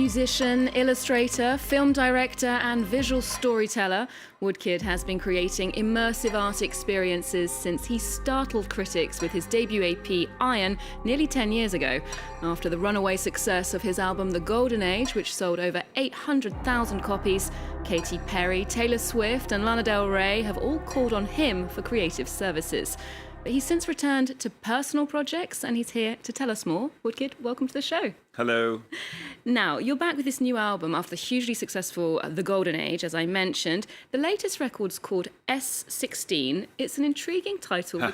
Musician, illustrator, film director, and visual storyteller, Woodkid has been creating immersive art experiences since he startled critics with his debut EP, Iron, nearly 10 years ago. After the runaway success of his album The Golden Age, which sold over 800,000 copies, Katy Perry, Taylor Swift, and Lana Del Rey have all called on him for creative services. But he's since returned to personal projects, and he's here to tell us more. Woodkid, welcome to the show. Hello. Now, you're back with this new album after the hugely successful The Golden Age, as I mentioned. The latest record's called S16. It's an intriguing title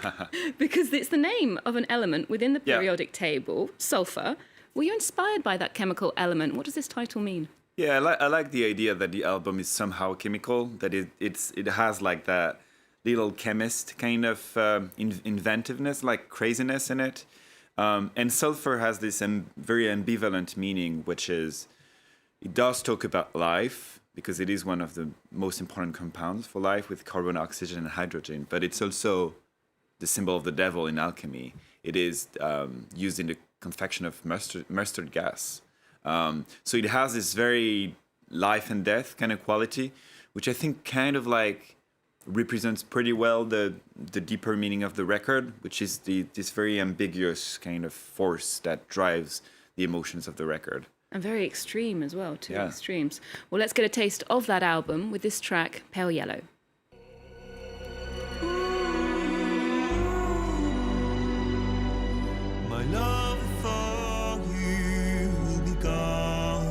because it's the name of an element within the periodic table, sulfur. Were you inspired by that chemical element? What does this title mean? Yeah, I like the idea that the album is somehow chemical, that it has like that little chemist kind of inventiveness, like craziness in it. And sulfur has this very ambivalent meaning, which is it does talk about life, because it is one of the most important compounds for life with carbon, oxygen, and hydrogen. But it's also the symbol of the devil in alchemy. It is used in the confection of mustard gas. So it has this very life and death kind of quality, which I think kind of like represents pretty well the deeper meaning of the record, which is this very ambiguous kind of force that drives the emotions of the record. And very extreme as well, two extremes. Well, let's get a taste of that album with this track, Pale Yellow. My love for you will be gone.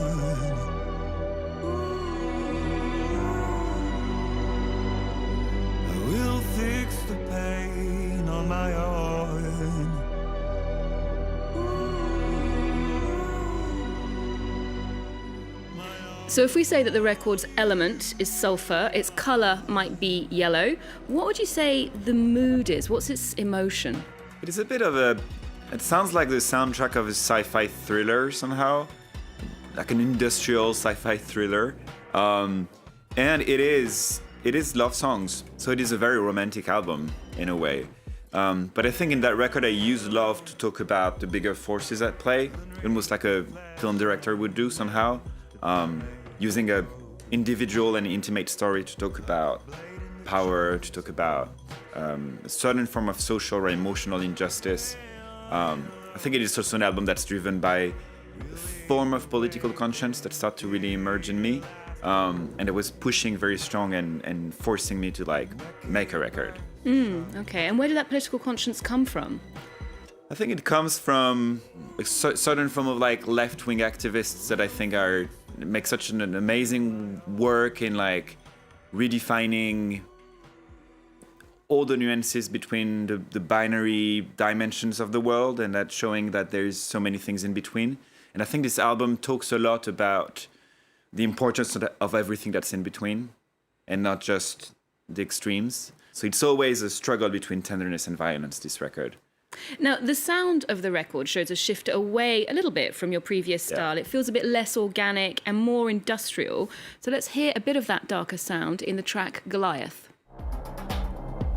I will fix the pain on my own. So if we say that the record's element is sulfur, its colour might be yellow, what would you say the mood is? What's its emotion? It is a bit of it sounds like the soundtrack of a sci-fi thriller somehow, like an industrial sci-fi thriller. And it is love songs, so it is a very romantic album in a way. But I think in that record I use love to talk about the bigger forces at play, almost like a film director would do somehow, using a individual and intimate story to talk about power, to talk about a certain form of social or emotional injustice. I think it is also an album that's driven by a form of political conscience that started to really emerge in me. And it was pushing very strong and forcing me to like make a record. Okay, and where did that political conscience come from? I think it comes from a certain form of like left-wing activists that I think make such an amazing work in like redefining all the nuances between the binary dimensions of the world, and that showing that there's so many things in between. And I think this album talks a lot about the importance of everything that's in between and not just the extremes. So it's always a struggle between tenderness and violence, this record. Now, the sound of the record shows a shift away a little bit from your previous style. It feels a bit less organic and more industrial. So let's hear a bit of that darker sound in the track Goliath.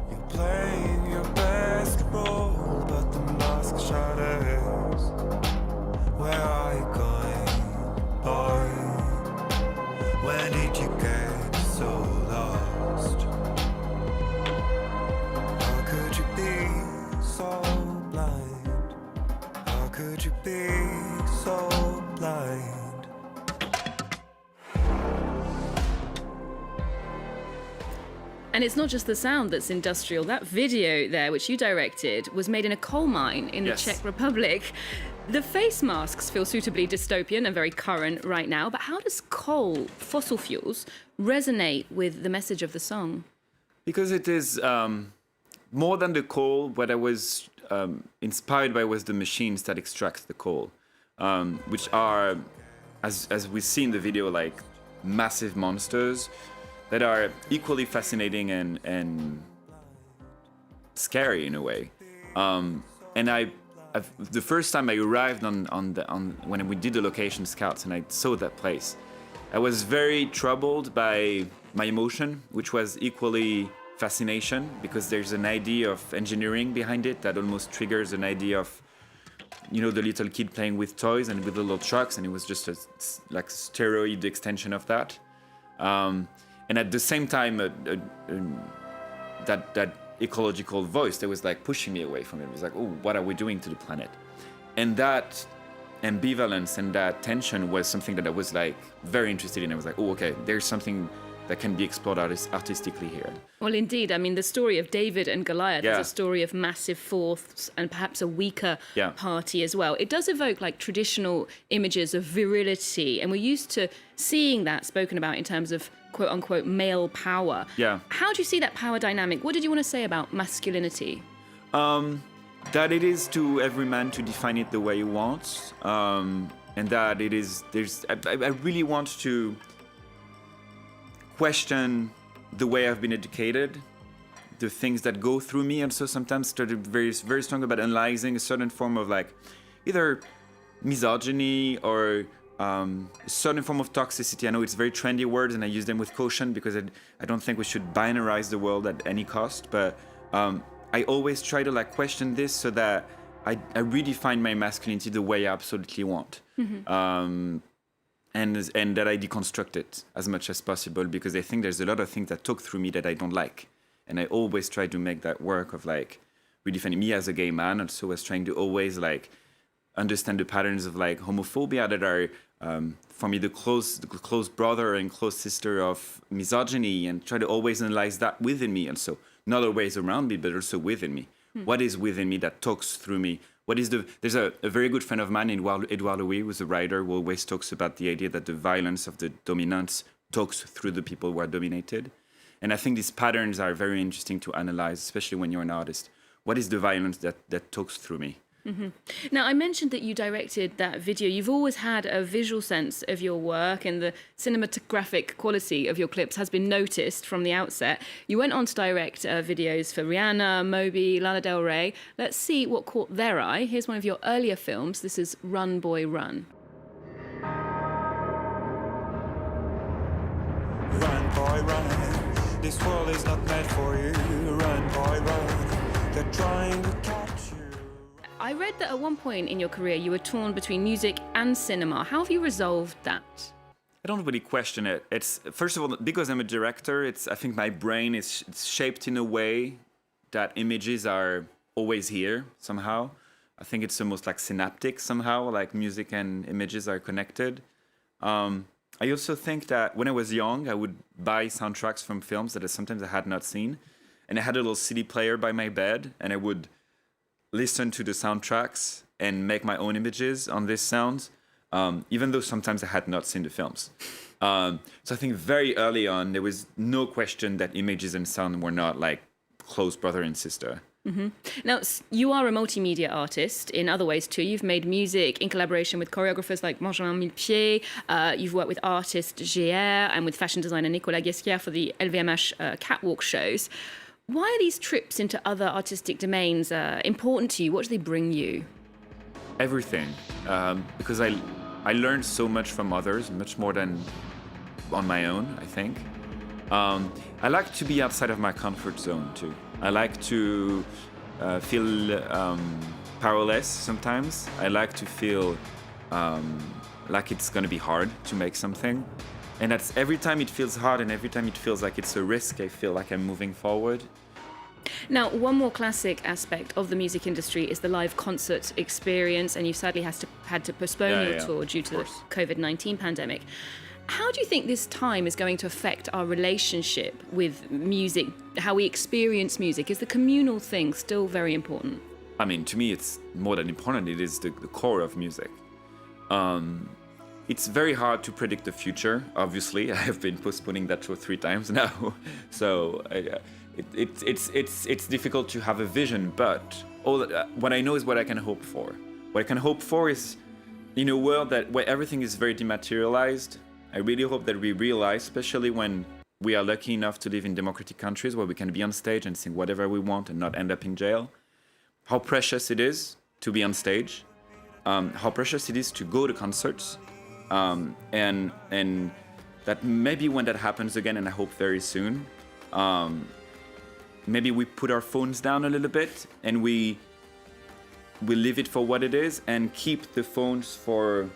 You're playing your best role, but the mask shatters. Where are you going, boy? When did you get so lost? How could you be so blind? How could you be so blind? And it's not just the sound that's industrial. That video there, which you directed, was made in a coal mine in the Czech Republic. The face masks feel suitably dystopian and very current right now, but how does coal, fossil fuels, resonate with the message of the song? Because it is more than the coal. What I was inspired by was the machines that extract the coal, which are, as we see in the video, like massive monsters that are equally fascinating and scary in a way. And the first time I arrived on when we did the location scouts and I saw that place, I was very troubled by my emotion, which was equally fascination, because there's an idea of engineering behind it that almost triggers an idea of the little kid playing with toys and with the little trucks, and it was just a steroid extension of that. And at the same time, that ecological voice that was like pushing me away from it. It was like, oh, what are we doing to the planet? And that ambivalence and that tension was something that I was like very interested in. I was like, oh, okay, there's something that can be explored artistically here. Well, indeed. I mean, the story of David and Goliath Yeah. is a story of massive force and perhaps a weaker Yeah. party as well. It does evoke like traditional images of virility, and we're used to seeing that spoken about in terms of quote unquote male power. Yeah. How do you see that power dynamic? What did you want to say about masculinity? That it is to every man to define it the way he wants, and that it is. I really want to question the way I've been educated, the things that go through me, and so sometimes started very, very strong about analyzing a certain form of like either misogyny or a certain form of toxicity. I know it's very trendy words, and I use them with caution because I don't think we should binarize the world at any cost. But I always try to like question this so that I redefine my masculinity the way I absolutely want. And that I deconstruct it as much as possible, because I think there's a lot of things that talk through me that I don't like. And I always try to make that work of like redefining me as a gay man, also as trying to always like understand the patterns of like homophobia that are for me the close brother and close sister of misogyny, and try to always analyze that within me, and so not always around me but also within me. What is within me that talks through me? There's a very good friend of mine, Edouard Louis, who's a writer, who always talks about the idea that the violence of the dominants talks through the people who are dominated. And I think these patterns are very interesting to analyze, especially when you're an artist. What is the violence that talks through me? Now, I mentioned that you directed that video. You've always had a visual sense of your work, and the cinematographic quality of your clips has been noticed from the outset. You went on to direct videos for Rihanna, Moby, Lana Del Rey. Let's see what caught their eye. Here's one of your earlier films. This is Run Boy Run. Run, boy, run. This world is not meant for you. Run, boy, run. They're trying to catch you. I read that at one point in your career you were torn between music and cinema. How have you resolved that? I don't really question it. It's first of all because I'm a director. I think my brain is shaped in a way that images are always here somehow. I think it's almost like synaptic somehow, like music and images are connected. I also think that when I was young, I would buy soundtracks from films that sometimes I had not seen, and I had a little CD player by my bed, and I would listen to the soundtracks and make my own images on these sounds, even though sometimes I had not seen the films. So I think very early on, there was no question that images and sound were not like close brother and sister. Now, you are a multimedia artist in other ways too. You've made music in collaboration with choreographers like Benjamin Millepied. You've worked with artist GR and with fashion designer Nicolas Guesquière for the LVMH catwalk shows. Why are these trips into other artistic domains important to you? What do they bring you? Everything, because I learned so much from others, much more than on my own, I think. I like to be outside of my comfort zone too. I like to feel powerless sometimes. I like to feel like it's going to be hard to make something. And that's every time it feels hard and every time it feels like it's a risk, I feel like I'm moving forward. Now, one more classic aspect of the music industry is the live concert experience, and you've sadly had to postpone your tour due to the COVID-19 pandemic. How do you think this time is going to affect our relationship with music, how we experience music? Is the communal thing still very important? I mean, to me, it's more than important. It is the core of music. It's very hard to predict the future, obviously. I have been postponing that show 3 times now. So it's difficult to have a vision, but what I know is what I can hope for. What I can hope for is, in a world where everything is very dematerialized, I really hope that we realize, especially when we are lucky enough to live in democratic countries where we can be on stage and sing whatever we want and not end up in jail, how precious it is to be on stage, how precious it is to go to concerts, and that maybe when that happens again, and I hope very soon, maybe we put our phones down a little bit and we we leave it for what it is and keep the phones for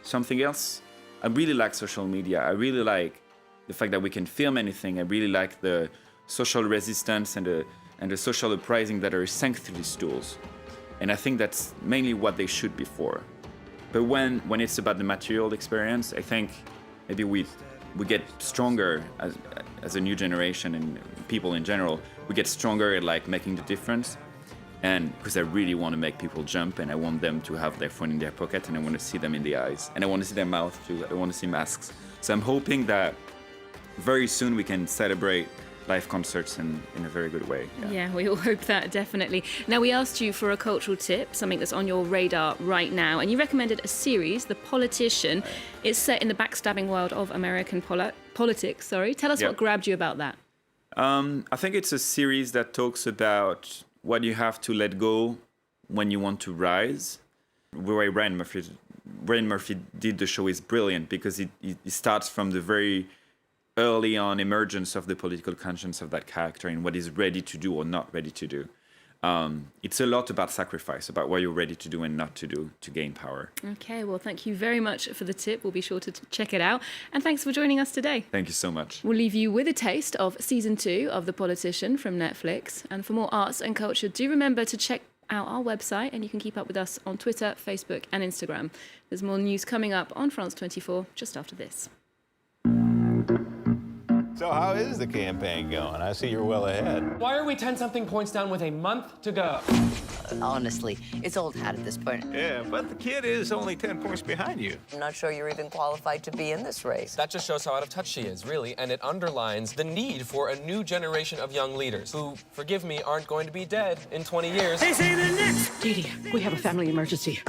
something else. I really like social media. I really like the fact that we can film anything. I really like the social resistance and the social uprising that are thanks to these tools. And I think that's mainly what they should be for. But when it's about the material experience, I think maybe we get stronger as a new generation and people in general. We get stronger at like making the difference. And because I really want to make people jump, and I want them to have their phone in their pocket, and I want to see them in the eyes, and I want to see their mouth too. I want to see masks. So I'm hoping that very soon we can celebrate live concerts in a very good way. Yeah, we all hope that, definitely. Now, we asked you for a cultural tip, something that's on your radar right now, and you recommended a series, The Politician. It's set in the backstabbing world of American politics. Tell us what grabbed you about that. I think it's a series that talks about what you have to let go when you want to rise. The way Ryan Murphy did the show is brilliant because it starts from the very early on emergence of the political conscience of that character and what he's ready to do or not ready to do. It's a lot about sacrifice, about what you're ready to do and not to do to gain power. Okay, well, thank you very much for the tip. We'll be sure to check it out. And thanks for joining us today. Thank you so much. We'll leave you with a taste of season 2 of The Politician from Netflix. And for more arts and culture, do remember to check out our website, and you can keep up with us on Twitter, Facebook and Instagram. There's more news coming up on France 24 just after this. So how is the campaign going? I see you're well ahead. Why are we 10-something points down with a month to go? Honestly, it's old hat at this point. Yeah, but the kid is only 10 points behind you. I'm not sure you're even qualified to be in this race. That just shows how out of touch she is, really, and it underlines the need for a new generation of young leaders who, forgive me, aren't going to be dead in 20 years. They say the next. Dee Dee, we have a family emergency.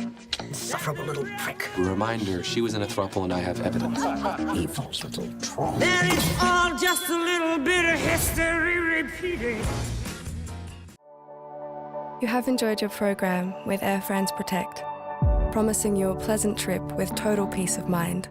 Insufferable little prick. Reminder, she was in a throuple and I have evidence. Evil little troll. That is all just a little bit of history repeating. You have enjoyed your program with Air France Protect, promising you a pleasant trip with total peace of mind.